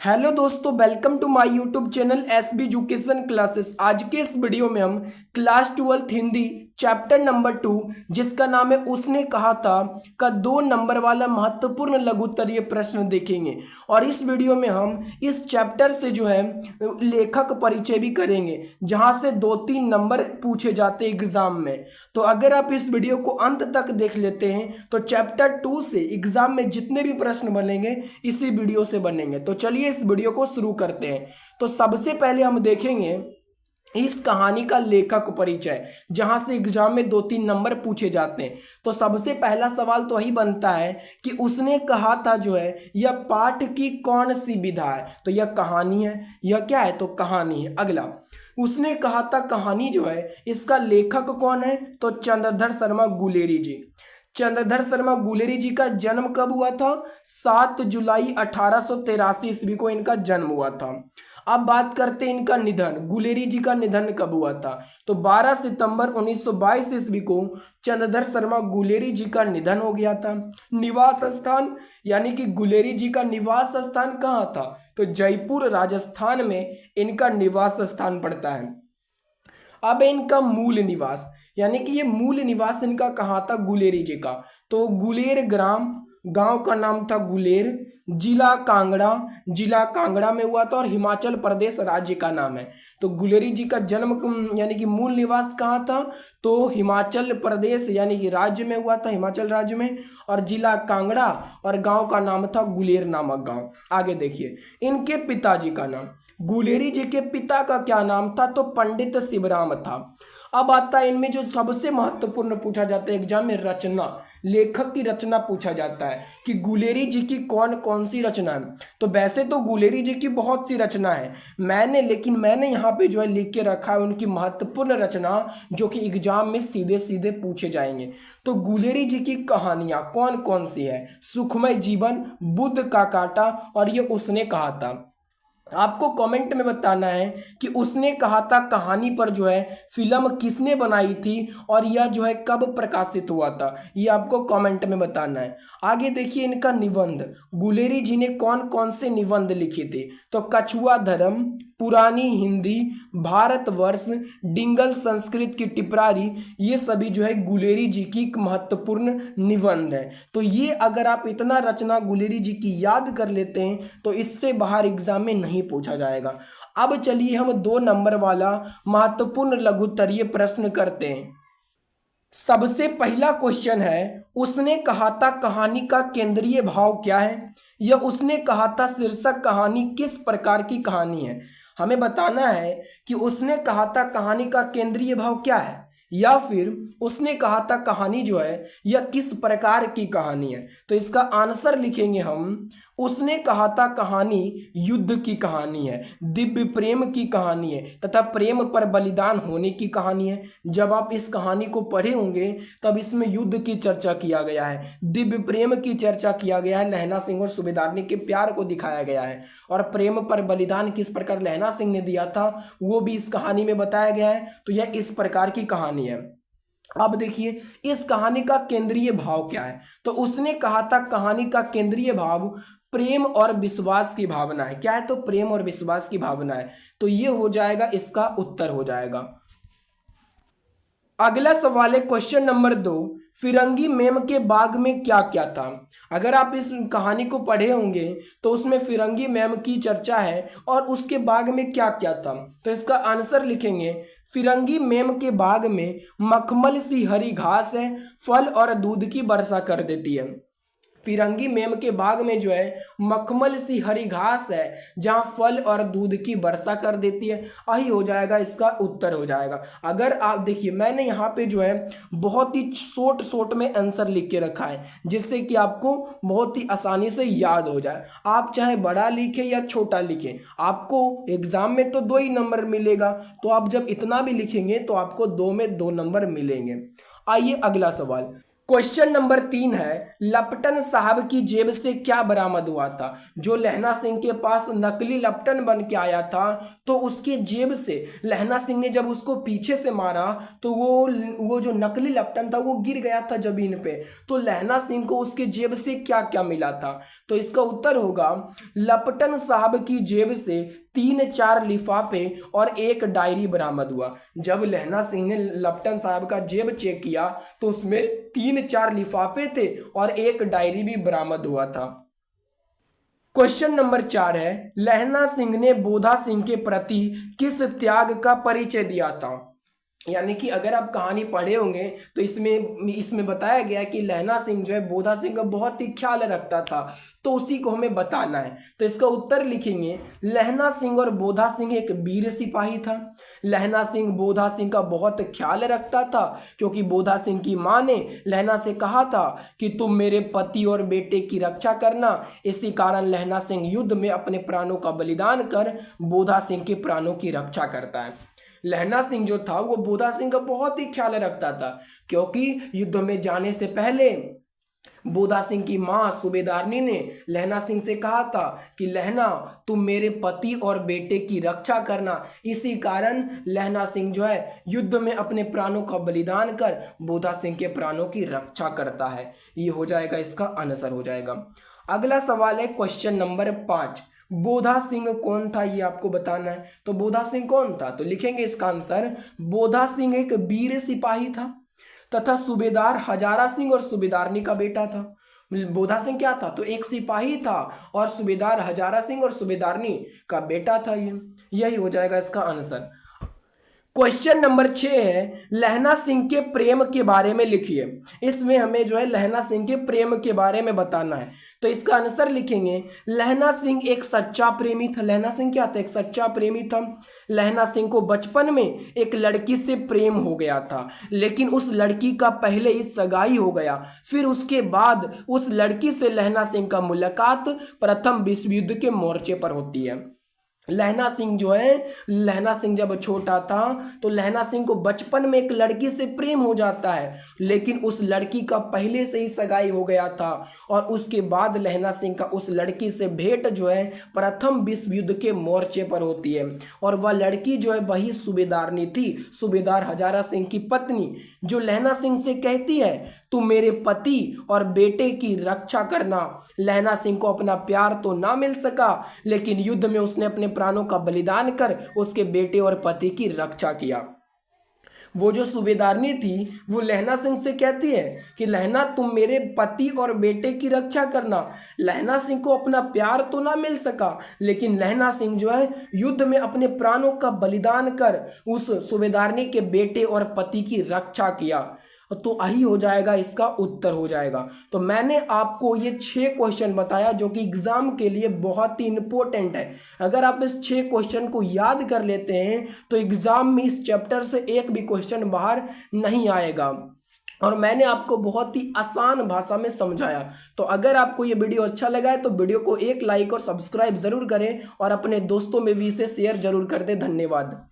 Hello दोस्तों, welcome to my YouTube channel SB education classes. आज के इस वीडियो में हम क्लास 12 हिंदी चैप्टर नंबर 2 जिसका नाम है उसने कहा था का 2 नंबर वाला महत्वपूर्ण लघु उत्तरीय प्रश्न देखेंगे। और इस वीडियो में हम इस चैप्टर से जो है लेखक परिचय भी करेंगे, जहां से 2-3 नंबर पूछे जाते हैं एग्जाम में। तो अगर आप इस वीडियो को अंत तक देख लेते हैं तो चैप्टर 2 से एग्जाम में जितने भी प्रश्न बनेंगे इसी वीडियो से बनेंगे। तो चलिए इस वीडियो को शुरू करते हैं। तो सबसे पहले हम देखेंगे इस कहानी का लेखक परिचय, जहां से एग्जाम में 2-3 नंबर पूछे जाते हैं। तो सबसे पहला सवाल तो वही बनता है कि उसने कहा था जो है यह पाठ की कौन सी विधा है। तो यह कहानी है, यह क्या है तो कहानी है। अगला, उसने कहा था कहानी जो है इसका लेखक कौन है तो चंद्रधर शर्मा गुलेरी जी। चंद्रधर शर्मा गुलेरी जी का जन्म कब हुआ था? 7 जुलाई 1883 ईस्वी को इनका जन्म हुआ था। अब बात करते हैं इनका निधन। गुलेरी जी का निधन कब हुआ था? तो 12 सितंबर 1922 ईस्वी को चंद्रधर शर्मा गुलेरी जी का निधन हो गया था। निवास स्थान यानी कि गुलेरी जी का निवास स्थान कहाँ था? तो जयपुर राजस्थान में इनका निवास स्थान पड़ता है। अब इनका मूल निवास यानी कि ये मूल निवास इनका कहाँ था गुलेरी जी का? तो गुलेर ग्राम, गांव का नाम था गुलेर, जिला कांगड़ा में हुआ था और हिमाचल प्रदेश राज्य का नाम है। तो गुलेरी जी का जन्म यानी कि मूल निवास कहाँ था? तो हिमाचल प्रदेश यानी कि राज्य में हुआ था, हिमाचल राज्य में, और जिला कांगड़ा, और गांव का नाम था गुलेर नामक गांव। आगे देखिए इनके पिताजी का नाम। गुलेरी जी के पिता का क्या नाम था? तो पंडित शिवराम था। अब आता है इनमें जो सबसे महत्वपूर्ण पूछा जाता है एग्जाम में, रचना, लेखक की रचना पूछा जाता है कि गुलेरी जी की कौन कौन सी रचना है। तो वैसे तो गुलेरी जी की बहुत सी रचना है, लेकिन मैंने यहाँ पे जो है लिख के रखा है उनकी महत्वपूर्ण रचना जो कि एग्जाम में सीधे सीधे पूछे जाएंगे। तो गुलेरी जी की कहानियां कौन कौन सी है? सुखमय जीवन, बुद्ध का कांटा, और ये उसने कहा था। आपको कमेंट में बताना है कि उसने कहा था कहानी पर जो है फिल्म किसने बनाई थी और यह जो है कब प्रकाशित हुआ था, ये आपको कमेंट में बताना है। आगे देखिए इनका निबंध। गुलेरी जी ने कौन कौन से निबंध लिखे थे? तो कछुआ धर्म, पुरानी हिंदी, भारतवर्ष, डिंगल संस्कृत की टिप्पणी, ये सभी जो है गुलेरी जी की एक महत्वपूर्ण निबंध है। तो ये अगर आप इतना रचना गुलेरी जी की याद कर लेते हैं तो इससे बाहर एग्जाम में नहीं पूछा जाएगा। अब चलिए हम 2 नंबर वाला महत्वपूर्ण लघुत्तरीय प्रश्न करते हैं। सबसे पहला क्वेश्चन है, उसने कहा था कहानी का केंद्रीय भाव क्या है? यह उसने कहा था शीर्षक कहानी किस प्रकार की कहानी है? हमें बताना है कि उसने कहा था कहानी का केंद्रीय भाव क्या है, या फिर उसने कहा था कहानी जो है यह किस प्रकार की कहानी है। तो इसका आंसर लिखेंगे हम, उसने कहा था कहानी युद्ध की कहानी है, दिव्य प्रेम की कहानी है, तथा प्रेम पर बलिदान होने की कहानी है। जब आप इस कहानी को पढ़े होंगे तब इसमें युद्ध की चर्चा किया गया है, दिव्य प्रेम की चर्चा किया गया है, लहना सिंह और सूबेदारनी के प्यार को दिखाया गया है, और प्रेम पर बलिदान किस प्रकार लहना सिंह ने दिया था वो भी इस कहानी में बताया गया है। तो यह इस प्रकार की कहानी है। अब देखिए इस कहानी का केंद्रीय भाव क्या है? तो उसने कहा था कहानी का केंद्रीय भाव प्रेम और विश्वास की भावना है। क्या है? तो प्रेम और विश्वास की भावना है। तो ये हो जाएगा, इसका उत्तर हो जाएगा। अगला सवाल है क्वेश्चन नंबर 2, फिरंगी मेम के बाग में क्या क्या था? अगर आप इस कहानी को पढ़े होंगे तो उसमें फिरंगी मेम की चर्चा है और उसके बाग में क्या क्या था। तो इसका आंसर लिखेंगे, फिरंगी मेम के बाग में मखमल सी हरी घास है, फल और दूध की वर्षा कर देती है। फिरंगी मेम के बाग में जो है मखमल सी हरी घास है जहां फल और दूध की वर्षा कर देती है। यही हो जाएगा, इसका उत्तर हो जाएगा। अगर आप देखिए मैंने यहाँ पे जो है बहुत ही शॉर्ट में आंसर लिख के रखा है जिससे कि आपको बहुत ही आसानी से याद हो जाए। आप चाहे बड़ा लिखें या छोटा लिखें, आपको एग्जाम में तो 2 ही नंबर मिलेगा, तो आप जब इतना भी लिखेंगे तो आपको 2 में 2 नंबर मिलेंगे। आइए अगला सवाल, क्वेश्चन नंबर 3 है, लपटन साहब की जेब से क्या बरामद हुआ था? जो लहना सिंह के पास नकली लपटन बन के आया था, तो उसके जेब से लहना सिंह ने जब उसको पीछे से मारा तो वो जो नकली लपटन था वो गिर गया था जमीन पे। तो लहना सिंह को उसके जेब से क्या क्या मिला था? तो इसका उत्तर होगा, लपटन साहब की जेब से 3-4 लिफाफे और एक डायरी बरामद हुआ। जब लहना सिंह ने लपटन साहब का जेब चेक किया तो उसमें 3-4 लिफाफे थे और एक डायरी भी बरामद हुआ था। क्वेश्चन नंबर 4 है, लहना सिंह ने बोधा सिंह के प्रति किस त्याग का परिचय दिया था? यानी कि अगर आप कहानी पढ़े होंगे तो इसमें बताया गया कि लहना सिंह जो है बोधा सिंह का बहुत ही ख्याल रखता था, तो उसी को हमें बताना है। तो इसका उत्तर लिखेंगे, लहना सिंह और बोधा सिंह एक वीर सिपाही था। लहना सिंह बोधा सिंह का बहुत ख्याल रखता था, क्योंकि बोधा सिंह की माँ ने लहना से कहा था कि तुम मेरे पति और बेटे की रक्षा करना। इसी कारण लहना सिंह युद्ध में अपने प्राणों का बलिदान कर बोधा सिंह के प्राणों की रक्षा करता है। लहना सिंह जो था वो बोधा सिंह का बहुत ही ख्याल रखता था, क्योंकि युद्ध में जाने से पहले बोधा सिंह की मां सूबेदारनी ने लहना सिंह से कहा था कि लहना, तुम मेरे पति और बेटे की रक्षा करना। इसी कारण लहना सिंह जो है युद्ध में अपने प्राणों का बलिदान कर बोधा सिंह के प्राणों की रक्षा करता है। ये हो जाएगा, इसका आंसर हो जाएगा। अगला सवाल है क्वेश्चन नंबर 5, बोधा सिंह कौन था ये आपको बताना है। तो बोधा सिंह कौन था? तो लिखेंगे इसका आंसर, बोधा सिंह एक वीर सिपाही था तथा सूबेदार हजारा सिंह और सूबेदारनी का बेटा था। बोधा सिंह क्या था? तो एक सिपाही था और सूबेदार हजारा सिंह और सूबेदारनी का बेटा था। यही हो जाएगा इसका आंसर। क्वेश्चन नंबर 6 है, लहना सिंह के प्रेम के बारे में लिखिए। इसमें हमें जो है लहना सिंह के प्रेम के बारे में बताना है। तो इसका आंसर लिखेंगे, लहना सिंह एक सच्चा प्रेमी था। लहना सिंह क्या था? एक सच्चा प्रेमी था। लहना सिंह को बचपन में एक लड़की से प्रेम हो गया था, लेकिन उस लड़की का पहले ही सगाई हो गया। फिर उसके बाद उस लड़की से लहना सिंह का मुलाकात प्रथम विश्व युद्ध के मोर्चे पर होती है। लहना सिंह जो है, लहना सिंह जब छोटा था तो लहना सिंह को बचपन में एक लड़की से प्रेम हो जाता है, लेकिन उस लड़की का पहले से ही सगाई हो गया था और उसके बाद लहना सिंह का उस लड़की से भेंट जो है प्रथम विश्व युद्ध के मोर्चे पर होती है। और वह लड़की जो है वही सूबेदारनी थी, सूबेदार हजारा सिंह की पत्नी, जो लहना सिंह से कहती है, तुम मेरे पति और बेटे की रक्षा करना। लहना सिंह को अपना प्यार तो ना मिल सका, लेकिन युद्ध में उसने अपने प्राणों का बलिदान कर उसके बेटे और पति की रक्षा किया। वो जो सूबेदारनी थी वो लहना सिंह से कहती है कि लहना, तुम मेरे पति और बेटे की रक्षा करना। लहना सिंह को अपना प्यार तो ना मिल सका, लेकिन लहना सिंह जो है युद्ध में अपने प्राणों का बलिदान कर उस सूबेदारनी के बेटे और पति की रक्षा किया। तो यही हो जाएगा, इसका उत्तर हो जाएगा। तो मैंने आपको ये 6 क्वेश्चन बताया जो कि एग्जाम के लिए बहुत ही इंपॉर्टेंट है। अगर आप इस 6 क्वेश्चन को याद कर लेते हैं तो एग्जाम में इस चैप्टर से एक भी क्वेश्चन बाहर नहीं आएगा। और मैंने आपको बहुत ही आसान भाषा में समझाया। तो अगर आपको ये वीडियो अच्छा लगा है तो वीडियो को एक लाइक और सब्सक्राइब जरूर करें और अपने दोस्तों में भी इसे शेयर जरूर कर दें। धन्यवाद।